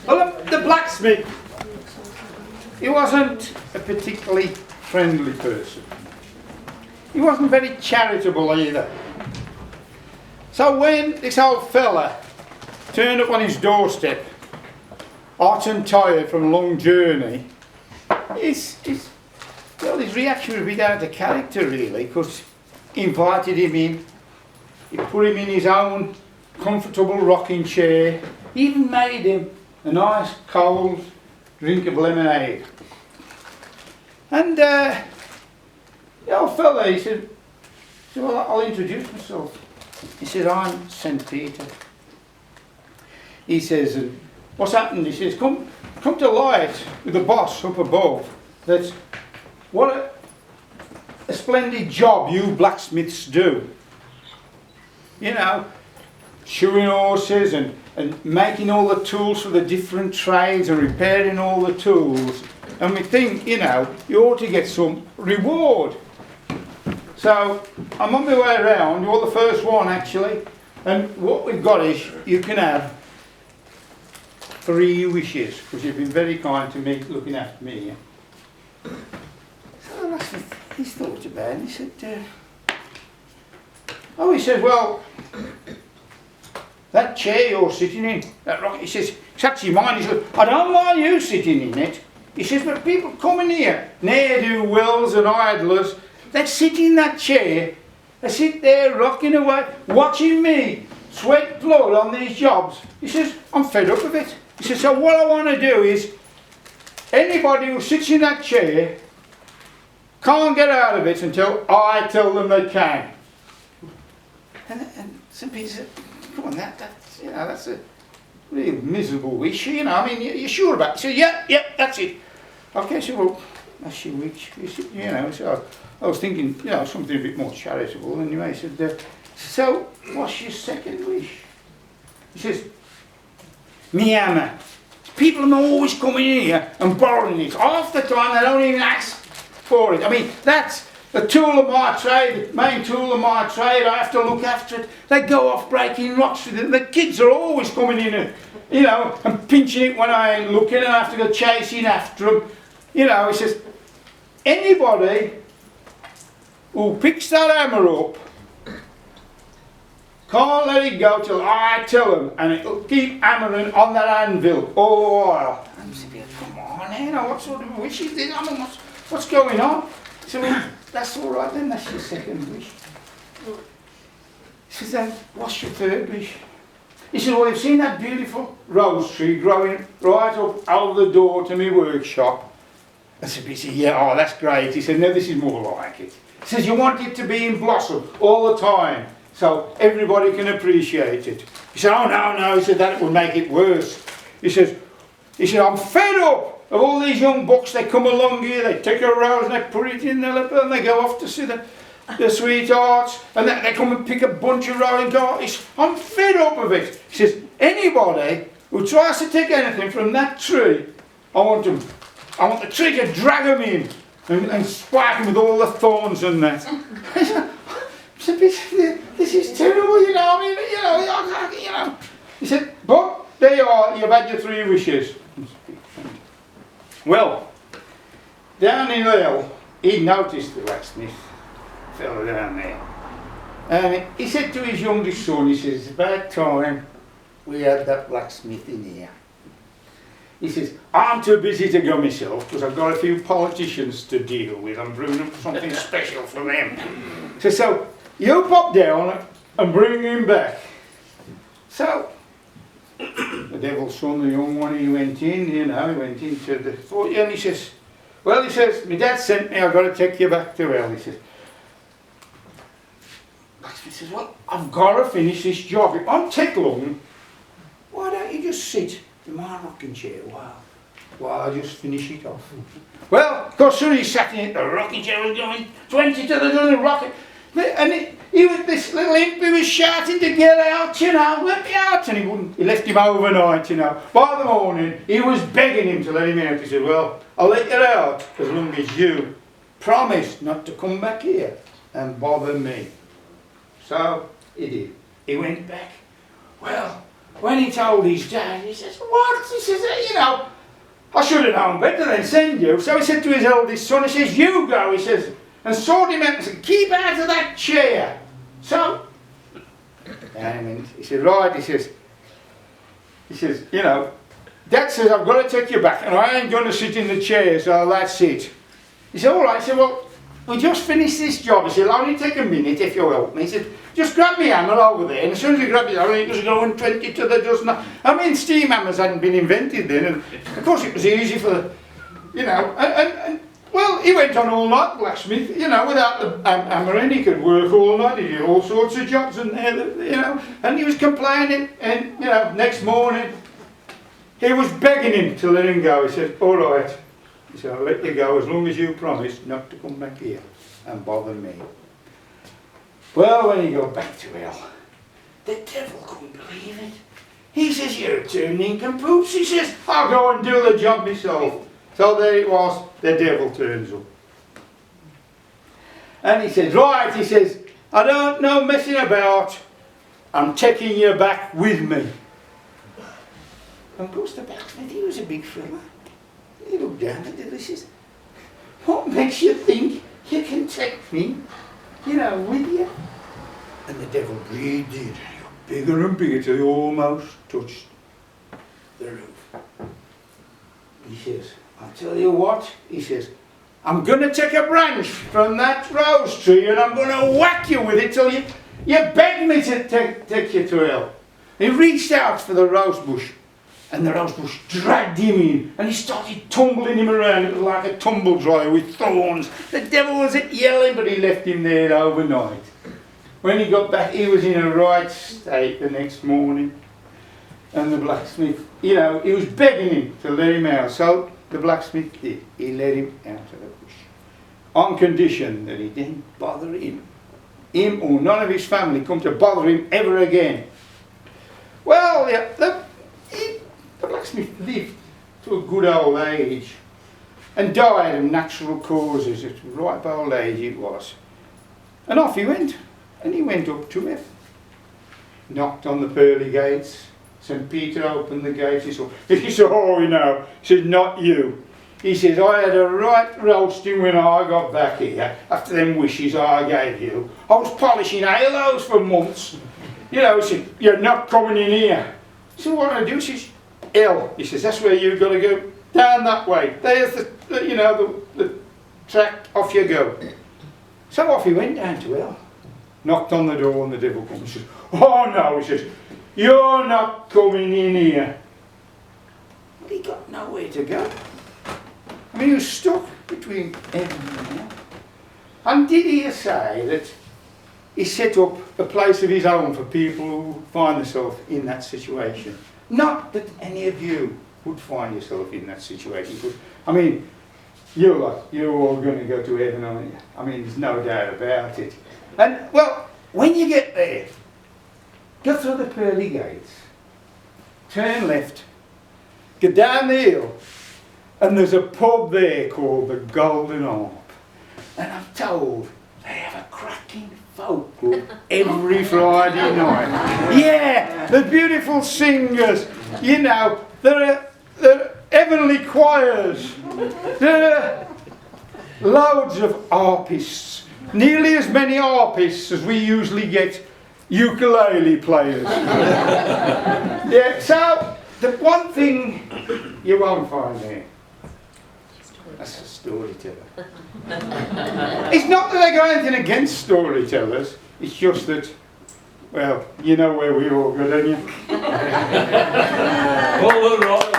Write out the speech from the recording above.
Well, the blacksmith, he wasn't a particularly friendly person. He wasn't very charitable either. So when this old fella turned up on his doorstep, hot and tired from a long journey, his reaction was a bit out of character really, because he invited him in, he put him in his own comfortable rocking chair, he even made him a nice cold drink of lemonade. And the old fella, he said, well, I'll introduce myself. He said, I'm St. Peter. He says, what's happened? He says, come to light with the boss up above. That's what a splendid job you blacksmiths do. You know, shoeing horses and making all the tools for the different trades and repairing all the tools. And we think, you know, you ought to get some reward. So I'm on my way around, you're the first one actually, and what we've got is you can have 3 wishes, because you've been very kind to me, looking after me. So he's thought about it, he said, he said, well, that chair you're sitting in, that rock, he says, it's actually mine. He said, I don't mind you sitting in it. He says, but people coming here, ne'er-do-wells and idlers, they sit in that chair, they sit there rocking away, watching me sweat blood on these jobs. He says, I'm fed up with it. He says, so what I want to do is, anybody who sits in that chair can't get out of it until I tell them they can. And St. Peter said, come on, that's a real miserable wish, you know. I mean, you're sure about it? He said, yeah, that's it. Okay, so well, that's your wish. You know, so I was thinking, you know, something a bit more charitable. Anyway, he said, so what's your second wish? He says, me hammer. People are always coming in here and borrowing it. Half the time they don't even ask for it. I mean, that's the tool of my trade, the main tool of my trade. I have to look after it. They go off breaking rocks with it. The kids are always coming in and, you know, and pinching it when I ain't looking, and I have to go chasing after them. You know, he says, anybody who picks that hammer up can't let it go till I tell them, and it'll keep hammering on that anvil all the while. I'm saying, come on, you know, what sort of wish is this? I mean, what's going on? So that's all right then, that's your second wish. He says, then, what's your third wish? He said, well, you've seen that beautiful rose tree growing right up out of the door to my workshop. I said, yeah, that's great. He said, no, this is more like it. He says, you want it to be in blossom all the time, so everybody can appreciate it. He said, oh, no, he said, that would make it worse. He said, I'm fed up of all these young bucks. They come along here, they take a rose and they put it in their lip and they go off to see the sweethearts, and they come and pick a bunch of rose and go, I'm fed up of it. He says, anybody who tries to take anything from that tree, I want the tree to drag them in and spike them with all the thorns and that. This is terrible, you know. I mean, you know. He said, but there you are. You've had your 3 wishes. Well, down in Hell, he noticed the blacksmith fellow down there, and he said to his youngest son, he says, it's about time we had that blacksmith in here. He says, I'm too busy to go myself because I've got a few politicians to deal with. I'm bringing something special for them. So you pop down and bring him back. So the devil's son, the young one, he went in, you know, he went into the fort, and he says, my dad sent me, I've got to take you back to Hell. He says, blacksmith says, well, I've got to finish this job. It won't take long. Why don't you just sit in my rocking chair while I just finish it off? Well, of course, soon he sat in it, the rocking chair was going 20 to the rocket. And this little imp, he was shouting to get out, you know, let me out. And he wouldn't. He left him overnight, you know. By the morning, he was begging him to let him out. He said, well, I'll let you out as long as you promise not to come back here and bother me. So he did. He went back. Well, when he told his dad, he says, what? He says, you know, I should have known better than send you. So he said to his eldest son, he says, you go, he says, and sought him out and said, keep out of that chair. So, and he said, right, he says, you know, Dad says, I've got to take you back and I ain't going to sit in the chair, so that's it. He said, all right. He said, well, we just finished this job. He said, I'll only take a minute if you'll help me. He said, just grab me hammer over there. And as soon as he grabbed his hammer, he was going 20 to the dozen. I mean, steam hammers hadn't been invented then. And of course it was easy for, you know, and well, he went on all night, blacksmith, you know, without the hammer in. He could work all night. He did all sorts of jobs and, you know, and he was complaining. And, you know, next morning, he was begging him to let him go. He said, all right. He said, I'll let you go as long as you promise not to come back here and bother me. Well, when he got back to hell, the devil couldn't believe it. He says, you're two nincompoops. He says, I'll go and do the job myself. So there it was, the devil turns up. And he says, right, he says, I don't know messing about. I'm taking you back with me. And of course the blacksmith, he was a big fella. He looked down at it and he says, what makes you think you can take me, you know, with you? And the devil breathed in, bigger and bigger till he almost touched the roof. He says, I'll tell you what, he says, I'm going to take a branch from that rose tree and I'm going to whack you with it till you beg me to take you to hell. He reached out for the rose bush. And the rose bush dragged him in and he started tumbling him around. It was like a tumble dryer with thorns. The devil was yelling, but he left him there overnight. When he got back, he was in a right state the next morning. And the blacksmith, you know, he was begging him to let him out. So the blacksmith did. He let him out of the bush. On condition that he didn't bother him or none of his family come to bother him ever again. Well, yeah, the blacksmith lived to a good old age and died of natural causes. At ripe old age it was. And off he went. And he went up to it. Knocked on the pearly gates. St. Peter opened the gates. He said, oh, you know. He said, not you. He says, I had a right roasting when I got back here after them wishes I gave you. I was polishing halos for months. You know, he said, you're not coming in here. So what I do, he says, hell. He says, that's where you've got to go. Down that way. There's the track. Off you go. So off he went down to hell. Knocked on the door and the devil comes. He says, oh no, he says, you're not coming in here. But he got nowhere to go. I mean, he was stuck between heaven and hell. And did he say that he set up a place of his own for people who find themselves in that situation? Not that any of you would find yourself in that situation. But, I mean, you're all going to go to heaven, aren't you? I mean, there's no doubt about it. And, well, when you get there, go through the pearly gates, turn left, go down the hill, and there's a pub there called the Golden Harp. And I'm told they have a cracking folk group every Friday night. Yeah, the beautiful singers, you know, there are heavenly choirs, there are loads of harpists. Nearly as many harpists as we usually get ukulele players. Yeah, so the one thing you won't find there, that's a storyteller. It's not that I got anything against storytellers, it's just that, well, you know where we all go, don't you? All right.